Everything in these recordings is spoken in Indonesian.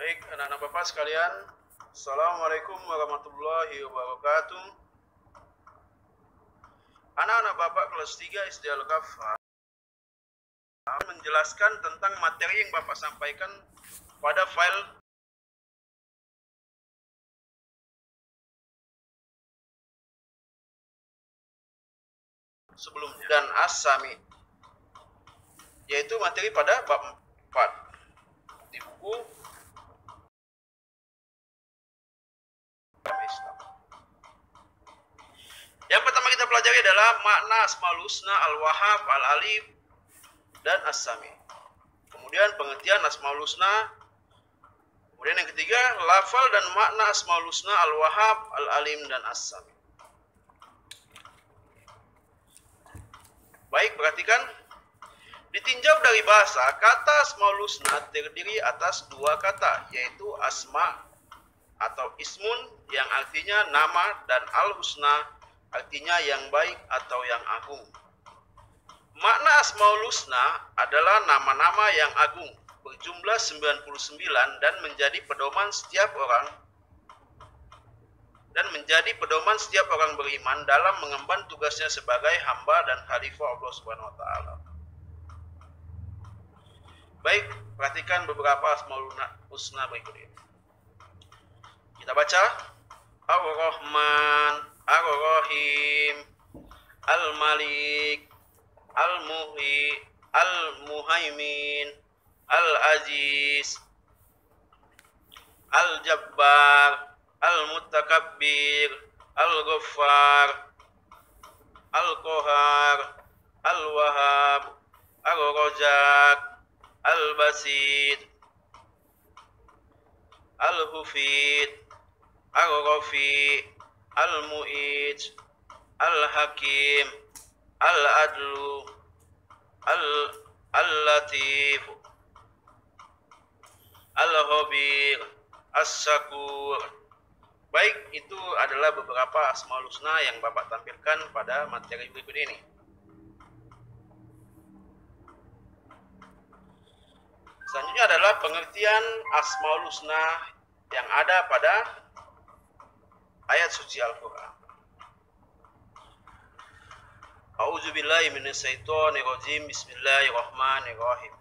Baik, anak-anak Bapak sekalian, Assalamualaikum warahmatullahi wabarakatuh. Anak-anak Bapak kelas 3 SD Al-Kafah menjelaskan tentang materi yang Bapak sampaikan pada file sebelumnya dan As-Sami, yaitu materi pada bab 4 di buku Islam. Yang pertama kita pelajari adalah makna Asmaul Husna, Al-Wahhab, Al-Alim, dan As-Sami. Kemudian pengertian Asmaul Husna. Kemudian yang ketiga, lafal dan makna Asmaul Husna, Al-Wahhab, Al-Alim, dan As-Sami. Baik, perhatikan. Ditinjau dari bahasa, kata Asmaul Husna terdiri atas dua kata, yaitu asma atau ismun yang artinya nama, dan al-husna artinya yang baik atau yang agung. Makna Asmaul Husna adalah nama-nama yang agung, berjumlah 99 dan menjadi pedoman setiap orang beriman dalam mengemban tugasnya sebagai hamba dan khalifah Allah Subhanahu wa taala. Baik, perhatikan beberapa Asmaul Husna berikut ini. Kita baca: Ar-Rahman, Ar-Rahim, Al-Malik, Al-Muhyi, Al-Muhaimin, Al-Aziz, Al-Jabbar, Al-Mutakabbir, Al-Ghaffar, Al-Qahar, Al-Wahhab, Ar-Razzaq, Al-Basit, Al-Hufid, Ar-Rafi, Al-Mu'id, Al-Hakim, Al-Adlu, Al-Latif, Al-Khabir, As-Syakur. Baik, itu adalah beberapa Asmaul Husna yang Bapak tampilkan pada materi berikut ini. Selanjutnya adalah pengertian Asmaul Husna yang ada pada ayat suci Al-Quran. A'udzubillahi minasyaitonirrajim. Bismillahirrahmanirrahim.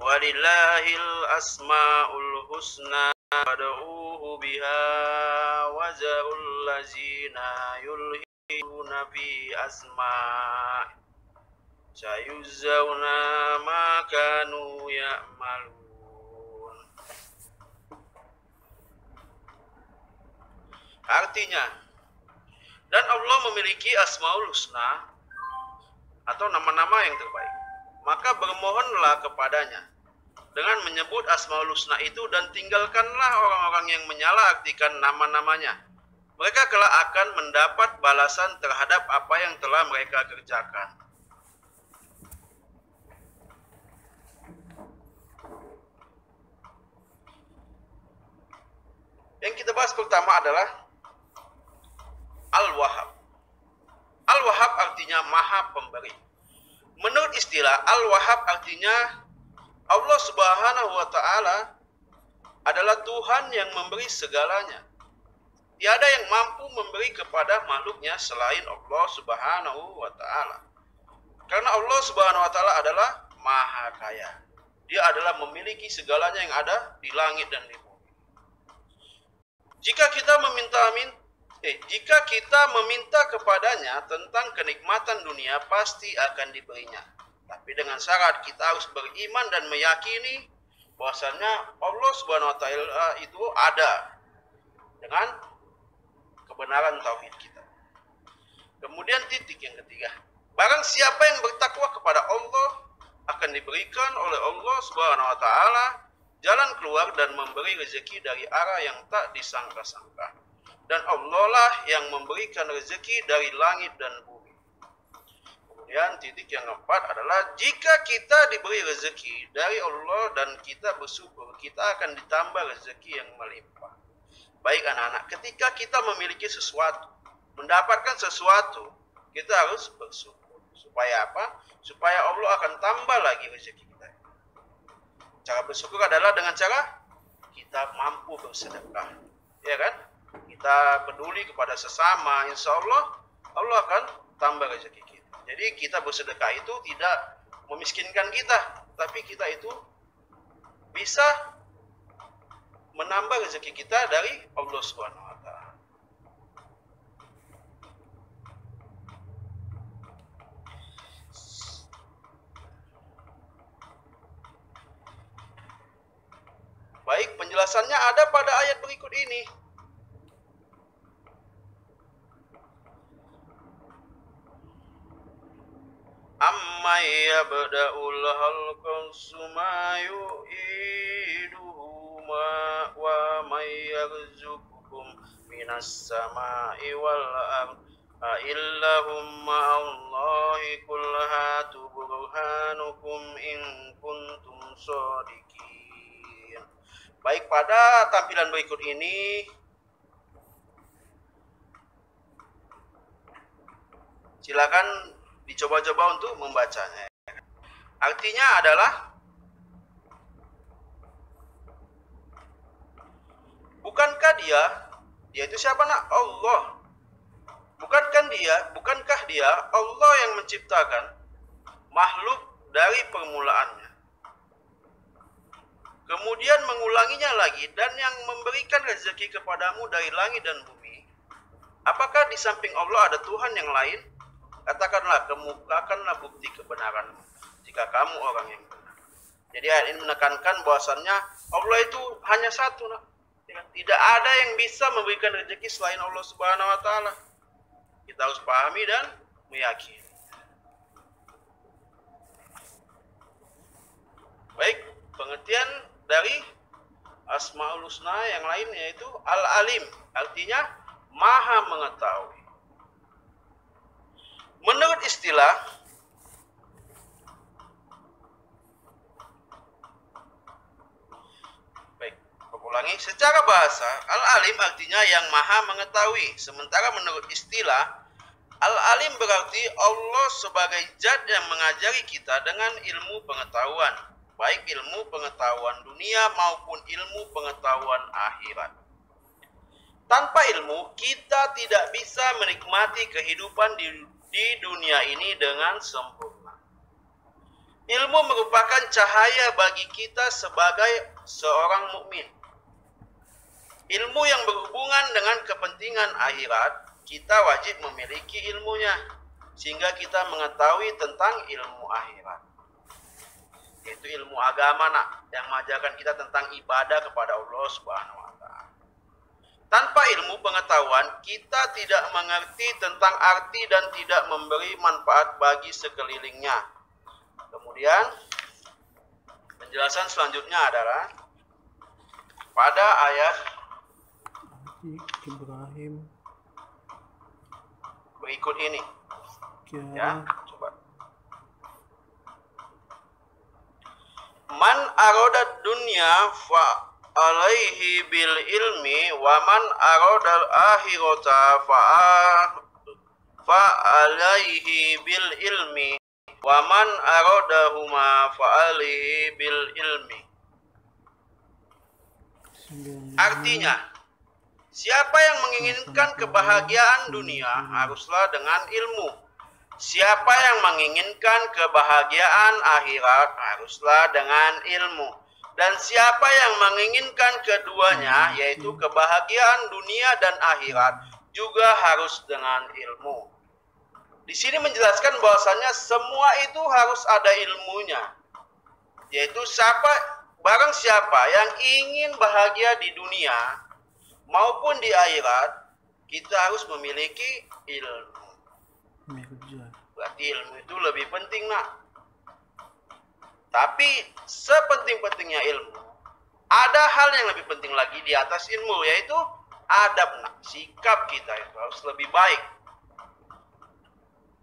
Walillahil asmaul husna fad'uuhu biha wa zarul ladzina yulhiduna fi asma'i sayujzauna ma kanu ya'malun. Artinya, dan Allah memiliki Asmaul Husna atau nama-nama yang terbaik, maka bermohonlah kepadanya dengan menyebut Asmaul Husna itu, dan tinggalkanlah orang-orang yang menyalahartikan nama-namanya. Mereka kelak akan mendapat balasan terhadap apa yang telah mereka kerjakan. Yang kita bahas pertama adalah Al-Wahhab. Al-Wahhab artinya Maha Pemberi. Menurut istilah, Al-Wahhab artinya Allah Subhanahu wa taala adalah Tuhan yang memberi segalanya. Tiada yang mampu memberi kepada makhluknya selain Allah Subhanahu wa taala. Karena Allah Subhanahu wa taala adalah Maha Kaya. Dia adalah memiliki segalanya yang ada di langit dan di bumi. Jika kita meminta kepadanya tentang kenikmatan dunia, pasti akan diberinya. Tapi dengan syarat kita harus beriman dan meyakini bahwasanya Allah Subhanahu wa taala itu ada dengan kebenaran tauhid kita. Kemudian titik yang ketiga, barang siapa yang bertakwa kepada Allah akan diberikan oleh Allah Subhanahu wa taala jalan keluar dan memberi rezeki dari arah yang tak disangka-sangka. Dan Allah lah yang memberikan rezeki dari langit dan bumi. Kemudian titik yang keempat adalah jika kita diberi rezeki dari Allah dan kita bersyukur, kita akan ditambah rezeki yang melimpah. Baik anak-anak, ketika kita memiliki sesuatu, mendapatkan sesuatu, kita harus bersyukur. Supaya apa? Supaya Allah akan tambah lagi rezeki kita. Cara bersyukur adalah dengan cara kita mampu bersedekah, ya kan? Kita peduli kepada sesama, insya Allah Allah akan tambah rezeki kita. Jadi kita bersedekah itu tidak memiskinkan kita, tapi kita itu bisa menambah rezeki kita dari Allah Subhanahu wa taala. Baik, penjelasannya ada pada ayat berikut ini. Amma yabda'ul khalqa summa yu'iduhu wa may yarzuqukum minas sama'i wal ardi illahum ma'allahi qul hatu burhanukum in kuntum shadiqin. Baik, pada tampilan berikut ini silakan dicoba-coba untuk membacanya. Artinya adalah bukankah dia itu siapa nak? Allah. Bukankah dia Allah yang menciptakan makhluk dari permulaannya, kemudian mengulanginya lagi, dan yang memberikan rezeki kepadamu dari langit dan bumi? Apakah di samping Allah ada Tuhan yang lain? Katakanlah, kemukakanlah bukti kebenaranmu jika kamu orang yang benar. Jadi ayat ini menekankan bahwasannya Allah itu hanya satu, nak. Tidak ada yang bisa memberikan rezeki selain Allah Subhanahu wa taala. Kita harus pahami dan meyakini. Baik, pengertian dari Asmaul Husna yang lain yaitu Al-Alim, artinya Maha mengetahui. Menurut istilah ulangi, secara bahasa Al-Alim artinya yang Maha mengetahui. Sementara menurut istilah Al-Alim berarti Allah sebagai zat yang mengajari kita dengan ilmu pengetahuan, baik ilmu pengetahuan dunia maupun ilmu pengetahuan akhirat. Tanpa ilmu, kita tidak bisa menikmati kehidupan di dunia ini dengan sempurna. Ilmu merupakan cahaya bagi kita sebagai seorang mukmin. Ilmu yang berhubungan dengan kepentingan akhirat, kita wajib memiliki ilmunya, sehingga kita mengetahui tentang ilmu akhirat. Yaitu ilmu agama, nak, yang mengajarkan kita tentang ibadah kepada Allah Subhanahu wa taala. Tanpa ilmu pengetahuan, kita tidak mengerti tentang arti dan tidak memberi manfaat bagi sekelilingnya. Kemudian, penjelasan selanjutnya adalah pada ayat Ibrahim berikut ini. Ya, coba. Man arodat dunya fa alaihi bil ilmi wa man aradal akhirata fa alaihi bil ilmi wa man aradahuma fa alaihi bil ilmi. Artinya, siapa yang menginginkan kebahagiaan dunia haruslah dengan ilmu. Siapa yang menginginkan kebahagiaan akhirat haruslah dengan ilmu. Dan siapa yang menginginkan keduanya, yaitu kebahagiaan dunia dan akhirat, juga harus dengan ilmu. Di sini menjelaskan bahwasannya semua itu harus ada ilmunya. Yaitu barang siapa yang ingin bahagia di dunia maupun di akhirat, kita harus memiliki ilmu. Berarti ilmu itu lebih penting, nak. Tapi sepenting-pentingnya ilmu, ada hal yang lebih penting lagi di atas ilmu, yaitu adab, nak. Sikap kita itu harus lebih baik.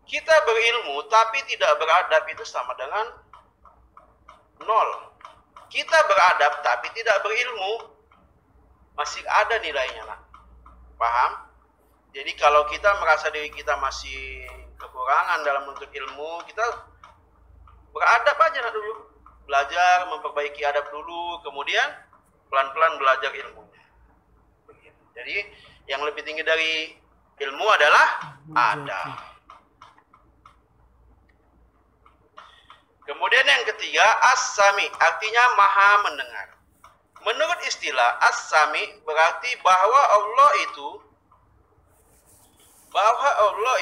Kita berilmu tapi tidak beradab itu sama dengan nol. Kita beradab tapi tidak berilmu, masih ada nilainya, nak. Paham? Jadi kalau kita merasa diri kita masih kekurangan dalam menuntut ilmu, kita beradab aja, nak, dulu. belajar, memperbaiki adab dulu, kemudian pelan-pelan belajar ilmunya. Jadi yang lebih tinggi dari ilmu adalah adab. Kemudian yang ketiga, as-sami, artinya maha mendengar. Menurut istilah as-sami berarti bahwa Allah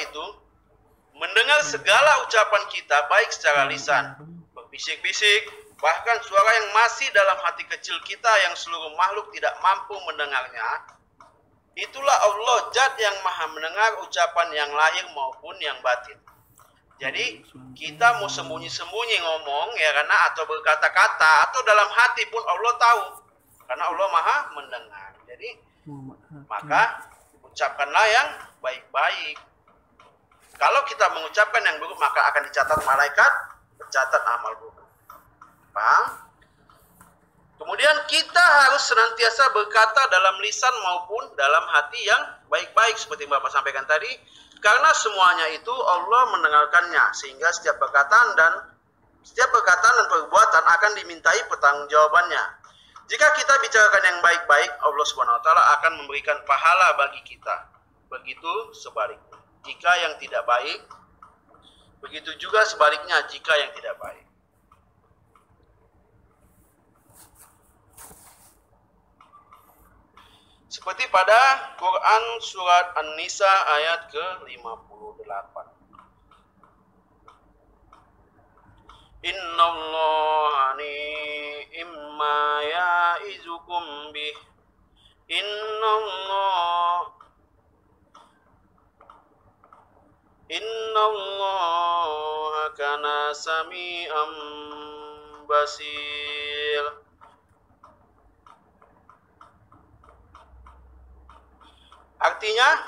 itu mendengar segala ucapan kita, baik secara lisan, berbisik-bisik, bahkan suara yang masih dalam hati kecil kita yang seluruh makhluk tidak mampu mendengarnya. Itulah Allah, Zat yang maha mendengar ucapan yang lahir maupun yang batin. Jadi kita mau sembunyi-sembunyi ngomong ya karena atau berkata-kata atau dalam hati pun Allah tahu, karena Allah maha mendengar. Jadi maka ucapkanlah yang baik-baik. Kalau kita mengucapkan yang buruk maka akan dicatat malaikat, mencatat amal buruk. Paham? Kemudian kita harus senantiasa berkata dalam lisan maupun dalam hati yang baik-baik seperti Bapak sampaikan tadi, karena semuanya itu Allah mendengarkannya, sehingga setiap perkataan dan perbuatan akan dimintai pertanggungjawabannya. Jika kita bicarakan yang baik-baik, Allah Subhanahu wa taala akan memberikan pahala bagi kita. Begitu sebaliknya. Jika yang tidak baik, begitu juga sebaliknya jika yang tidak baik. Seperti pada Quran surat An-Nisa ayat ke-58. Innallaha ni'ma ya'izukum bih. Innallaha kana sami'an basir. Artinya,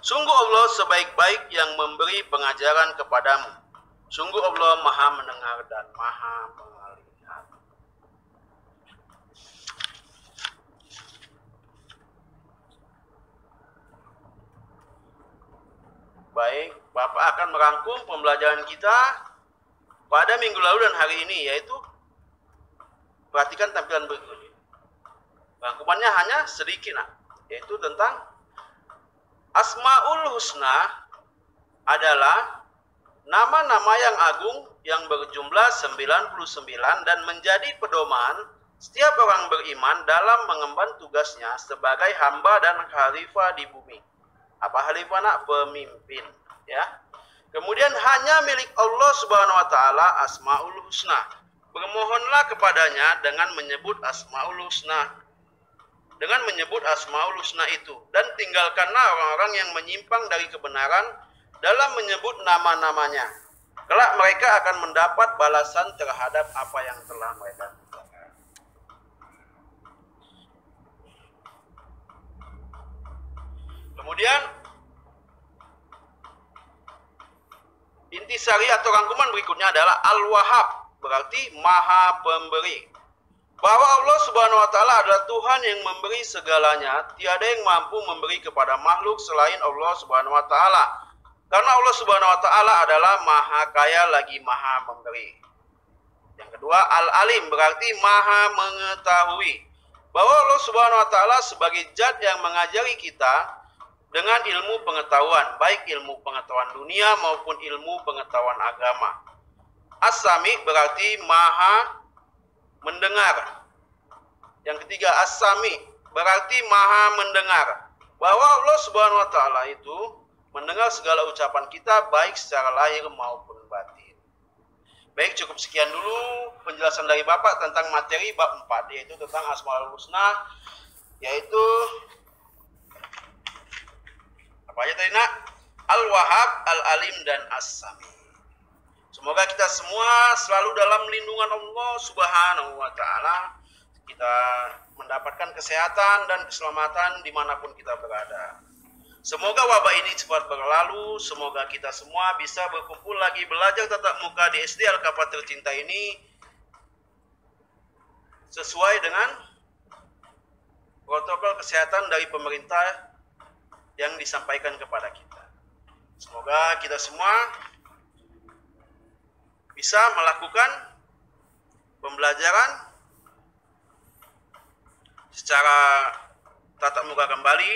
sungguh Allah sebaik-baik yang memberi pengajaran kepadamu. Sungguh Allah maha mendengar dan maha melihat. Baik, Bapak akan merangkum pembelajaran kita pada minggu lalu dan hari ini, yaitu perhatikan tampilan berikut ini. Rangkumannya hanya sedikit, yaitu tentang Asmaul Husna adalah nama-nama yang agung yang berjumlah 99 dan menjadi pedoman setiap orang beriman dalam mengemban tugasnya sebagai hamba dan khalifah di bumi. Apa khalifah nak? Pemimpin, ya. Kemudian hanya milik Allah Subhanahu wa taala Asmaul Husna. Bermohonlah kepadanya dengan menyebut Asmaul Husna. Dengan menyebut Asmaul Husna itu, dan tinggalkanlah orang-orang yang menyimpang dari kebenaran dalam menyebut nama-namanya. Kelak mereka akan mendapat balasan terhadap apa yang telah mereka lakukan. Kemudian intisari atau rangkuman berikutnya adalah Al-Wahhab, berarti Maha Pemberi. Bahwa Allah Subhanahu wa taala adalah Tuhan yang memberi segalanya, tiada yang mampu memberi kepada makhluk selain Allah Subhanahu wa taala. Karena Allah Subhanahu wa taala adalah Maha Kaya lagi Maha Memberi. Yang kedua, Al-Alim berarti Maha Mengetahui. Bahwa Allah Subhanahu wa taala sebagai Zat yang mengajari kita dengan ilmu pengetahuan, baik ilmu pengetahuan dunia maupun ilmu pengetahuan agama. As-Sami berarti Maha mendengar. Yang ketiga, As-Sami berarti Maha mendengar. Bahwa Allah Subhanahu wa taala itu mendengar segala ucapan kita baik secara lahir maupun batin. Baik, cukup sekian dulu penjelasan dari Bapak tentang materi bab 4, yaitu tentang Asmaul Husna, yaitu apa aja tadi nak? Al-Wahhab, Al-Alim, dan As-Sami. Semoga kita semua selalu dalam lindungan Allah Subhanahu wa taala. Kita mendapatkan kesehatan dan keselamatan dimanapun kita berada. Semoga wabah ini cepat berlalu. Semoga kita semua bisa berkumpul lagi belajar tatap muka di SD Al-Kafah tercinta ini sesuai dengan protokol kesehatan dari pemerintah yang disampaikan kepada kita. Semoga kita semua bisa melakukan pembelajaran secara tatap muka kembali,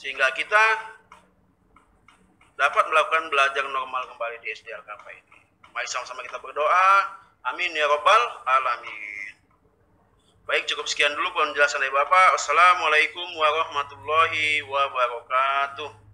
sehingga kita dapat melakukan belajar normal kembali di SD Al-Kafah ini. Mari sama-sama kita berdoa. Amin ya Rabbal Alamin. Baik, cukup sekian dulu penjelasan dari Bapak. Assalamualaikum warahmatullahi wabarakatuh.